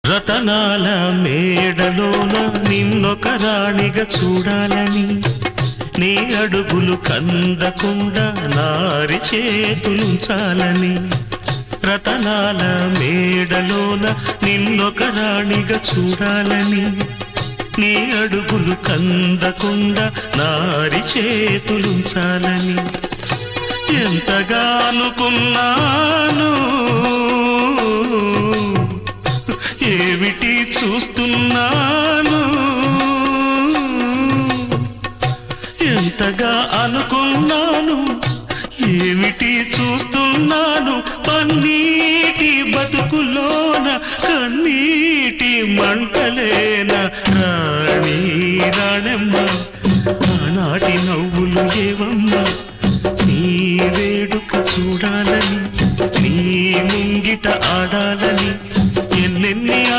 రతనాల మేడలోన నిన్నొక రాణిగా చూడాలని, నీ అడుగులు కందకుండా నారి చేతులుంచాలని. రతనాల మేడలోన నిన్నొక రాణిగా చూడాలని, నీ అడుగులు కందకుండా నారి చేతులుంచాలని. ఎంతగా అనుకున్నాను, ఏమిటి చూస్తున్నాను. ఎంతగా అనుకున్నాను, ఏమిటి చూస్తున్నాను. పన్నీటి బతుకులోన కన్నీటి మంటలేన రాణి రాణమ్మ. ఆనాటి నవ్వులు ఏవమ్మ, నీ వేడుక చూడాలని, నీ ముంగిట ఆడాలని.